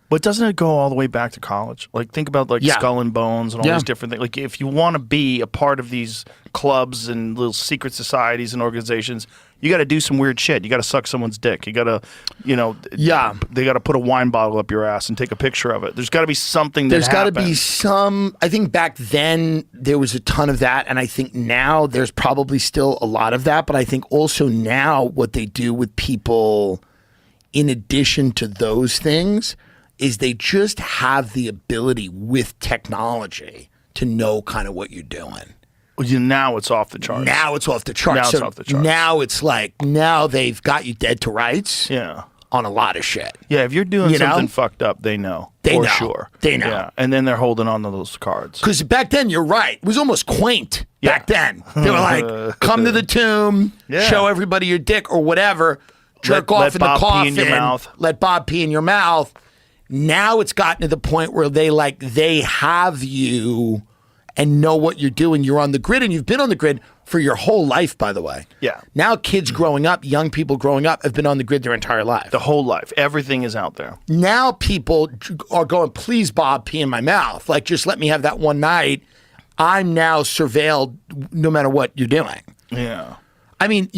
But doesn't it go all the way back to college? Like, think about like Skull and Bones and all these different things. Like, if you want to be a part of these clubs and little secret societies and organizations, you got to do some weird shit. You got to suck someone's dick. You got to, they got to put a wine bottle up your ass and take a picture of it. There's got to be something There's got to be I think back then there was a ton of that, and I think now there's probably still a lot of that, but I think also now what they do with people in addition to those things is they just have the ability with technology to know kind of what you're doing. Now it's off the charts. Now it's off the charts. Now it's off the charts. Now it's like, now they've got you dead to rights. Yeah. On a lot of shit. Yeah, if you're doing something fucked up, they know. They know. Sure. They know. Yeah. And then they're holding on to those cards. Because back then, you're right. It was almost quaint back then. They were like, come to the tomb, show everybody your dick or whatever, jerk off in the coffin, pee in your mouth. Let Bob pee in your mouth. Now it's gotten to the point where they have you and know what you're doing. You're on the grid, and you've been on the grid for your whole life, by the way. Yeah. Now kids growing up, young people growing up have been on the grid their entire life. The whole life. Everything is out there. Now people are going, please, Bob, pee in my mouth. Like, just let me have that one night. I'm now surveilled no matter what you're doing. Yeah. I mean,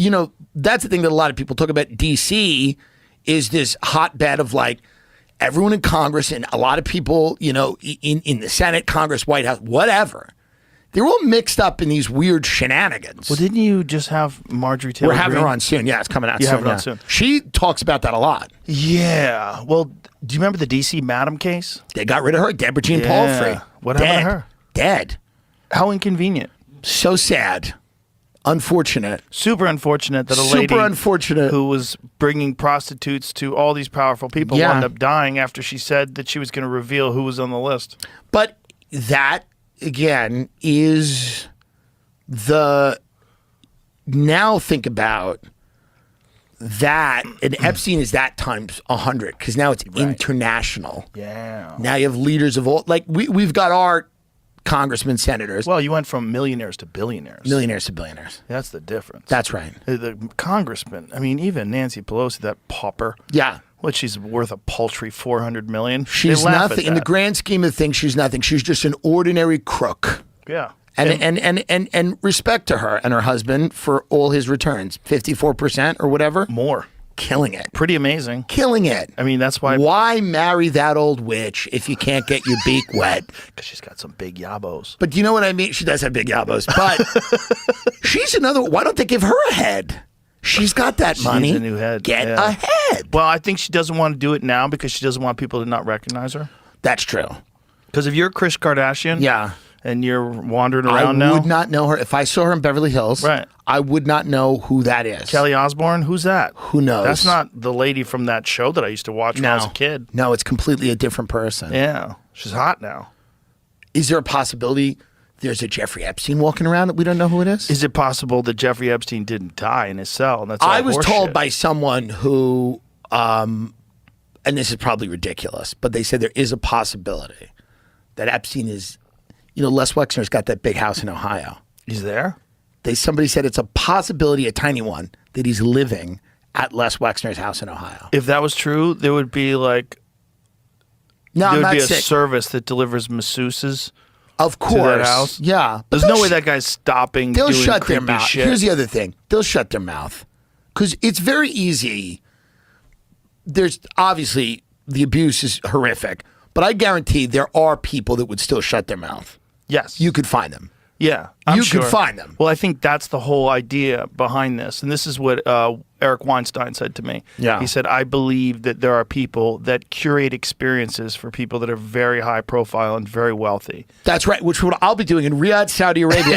that's the thing that a lot of people talk about. DC is this hotbed of like, everyone in Congress and a lot of people, in the Senate, Congress, White House, whatever, they're all mixed up in these weird shenanigans. Well, didn't you just have Marjorie Taylor We're having Greene? her on soon. Yeah, it's coming out You're soon. having her on soon. She talks about that a lot. Yeah. Well, do you remember the D.C. Madam case? They got rid of her. Deborah Jean Palfrey. What happened to her? Dead. How inconvenient. So sad. Unfortunate. Super unfortunate that a lady who was bringing prostitutes to all these powerful people wound up dying after she said that she was going to reveal who was on the list. But that, again, is now think about that, and Epstein is that times 100, because now it's international. Yeah. Now you have leaders of all, like we've got our congressmen, senators. Well, you went from millionaires to billionaires. Millionaires to billionaires. That's the difference. That's right. The congressman, I mean, even Nancy Pelosi, that pauper. Yeah. What, she's worth a paltry $400 million? She's nothing. In the grand scheme of things, she's nothing. She's just an ordinary crook. Yeah. And respect to her and her husband for all his returns. 54% or whatever. More. Killing it. Pretty amazing. Killing it. I mean, that's why. Why marry that old witch if you can't get your beak wet? Because she's got some big yabos. But you know what I mean? She does have big yabos. But she's another. Why don't they give her a head? She's got that money. She's a new head. Get a head. Well, I think she doesn't want to do it now because she doesn't want people to not recognize her. That's true. Because if you're Kris Kardashian, and you're wandering around now, I would not know her if I saw her in Beverly Hills. Right. I would not know who that is. Kelly Osbourne, who's that? Who knows? That's not the lady from that show that I used to watch when I was a kid. No, it's completely a different person. Yeah, she's hot now. Is there a possibility there's a Jeffrey Epstein walking around that we don't know who it is? Is it possible that Jeffrey Epstein didn't die in his cell? And that's all I was told shit? by someone who, and this is probably ridiculous, but they said there is a possibility that Epstein is, Les Wexner's got that big house in Ohio. He's there? Somebody said it's a possibility, a tiny one, that he's living at Les Wexner's house in Ohio. If that was true, there would be like, no, there would be a service that delivers masseuses. Of course. To that house. Yeah. There's no way that guy's stopping They'll doing shut their creepy mouth. shit. Here's the other thing. They'll shut their mouth. Because it's very easy. There's obviously the abuse is horrific, but I guarantee there are people that would still shut their mouth. Yes. You could find them. Yeah. You could find them. Well, I think that's the whole idea behind this. And this is what Eric Weinstein said to me. Yeah. He said, I believe that there are people that curate experiences for people that are very high profile and very wealthy. That's right, which is what I'll be doing in Riyadh, Saudi Arabia